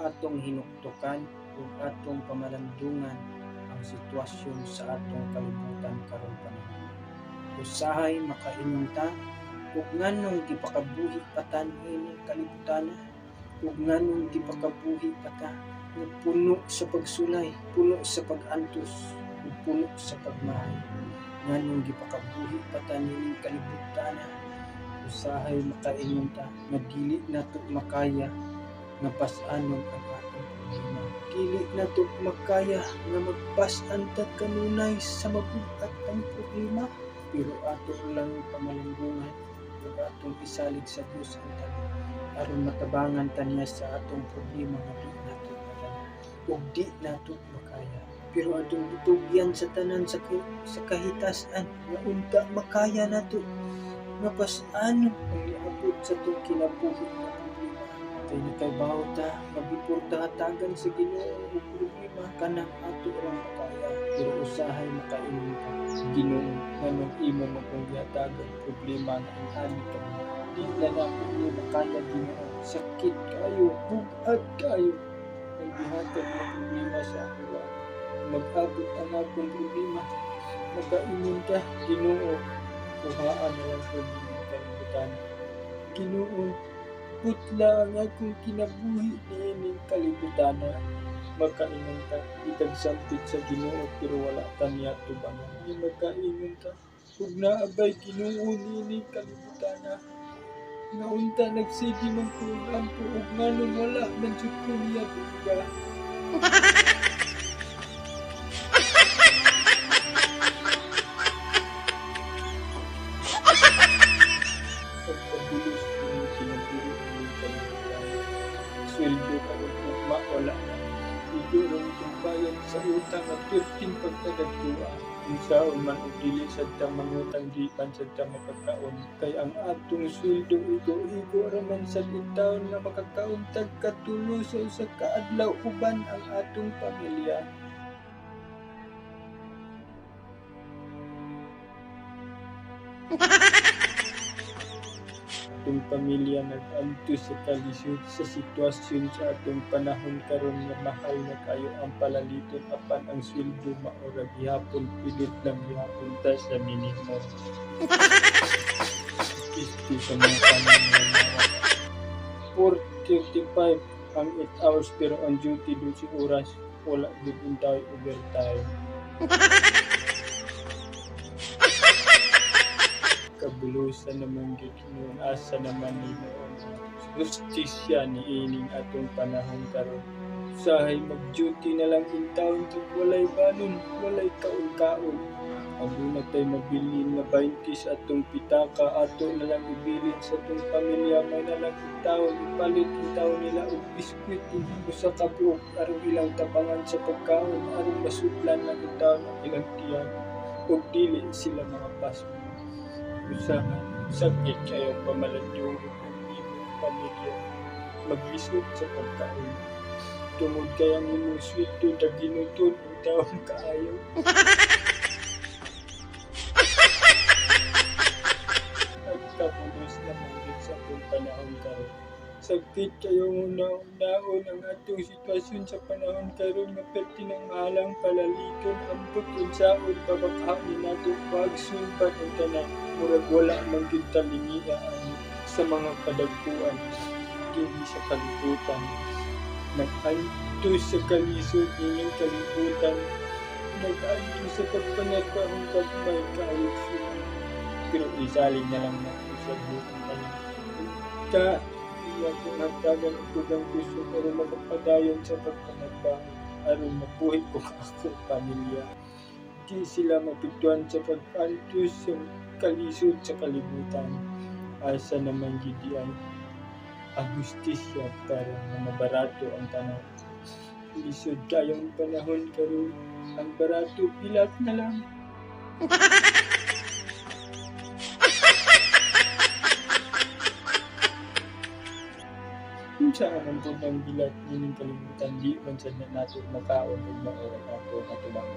atong hinuktukan ug atong pamalandungan ang sitwasyon sa atong kalibutan karon panahon. Usahay makaingon ta ug nganong gipakabuhi pa ta niining kalibutan, ug nganong gipakabuhi pa ta nga puno sa pagsulay, puno sa pag-antos, ug puno sa pagmahal. Nganong gipakabuhi pa ta niining kalibutan, usahay makaingon ta nga dili nato makaya nga pas-anon ang atong problema. Dili nato makaya nga magpas-an ta kanunay sa mabuhat ang problema, pero ato lang pamalandungan ug atong isalig sa Dios ang tanan aron matabangan ta niya sa atong problema nga di nato makaya ug di nato makaya. Pero atong gitugyan sa tanan sa kahitasan nga unta makaya nato nga pas-ano ang niabot sa itong kinabuhi na problema. Kay nakaibaw ta, magbiporta-hatagan sa Ginoo o problema kanang ato lang makaya. Pero usahay makaingon ka sa Ginoo nga nung imo magpangyatagan problema na ang ani ka. Di na natin mo makaya Ginoo. Sakit kayo, bugat kayo. Ang bihatag na problema sa awa. Mag-abot ang akong problema. Makaingon ka, Ginoo. Kuhaan na lang po ng kalibutan. Ginoo, putla ang akong kinabuhi niining kalibutan. Makaingon ka, itagsampit sa Ginoo pero wala ta niya tubangan. Makaingon ka, ug naabay Ginoo niining kalibutan. Naunta nagsigi man ko ang ug nganong wala man jud ko niya tuga. Pagpabulos ko yung kinabuhi ng kalibutan. Sweldo ka rin ugma, wala na. Ito rin itong bayan sa utang at 13 pagkadagdua. Kung saan man o dili sa tamangutang di pan sa tamakakaon. Kaya ang atong sweldo igo raman sa taon nga makakaon tagkatulo sa kaadlaw uban ang atong pamilya. Atong pamilya nag-antos sa kalisod sa sitwasyon sa atong panahon karon nga mahal na kayo ang palaliton apan ang sweldo maura gihapon pilit lang gihapon ta sa minimum. Isti sa mga panahon 4:35 ang 8 hours pero ang duty 12 oras wala gid untay overtime. Kabulusan naman gituon asa naman ni justisya ni ining atong panahon karon. Usahay mag-duty na lang in taon ug walay banon, walay kaon-kaon. Aduna tay mabili nga 20 sa atong pitaka ato na lang ibilin sa atong pamilya may nalang taon ipalit ang taon nila og biskwit ug usa ka buok aron ilang tabangan sa pagkaon aron masudlan lang ang taon ang ilang tiyan ug dili sila mga paso. Usahay, sakit kayo pamalandungan ng imong pamilya. Maglisod sa pagkaon. Tungod kayang imong sweldo na ginutod ang taong kaayo. Nagkapulos na mangit sa akong panahon karon. Sakit kayong naon ang atong sitwasyon sa panahon karon nga pertinang mahalang palaliton ambot unsaon babakahanin nato pagsulbad ang tanan. Murag wala man gyud talingian sa mga kadagkuan dinhi sa kalibutan. Nag-antos sa kalisod nining kalibutan. Nag-antos sa pagpanagkahong kagmay kaayusan. Pero isaling na lang nato sa buong tanan. Iya kong hagdagan ang tugang gusto pero magpadayon sa pagpanagbaho aron mabuhi ko ako pamilya. Di sila mapituan sa pag-antos sa kalisod sa kalibutan. Asa naman gidian ang justisya para mabarato ang tanan. Lisod kayong panahon karon ang barato pilat na lang. Saan ang tunang bilat nining kalibutan di man sa nato makaon ug maura ato katubang.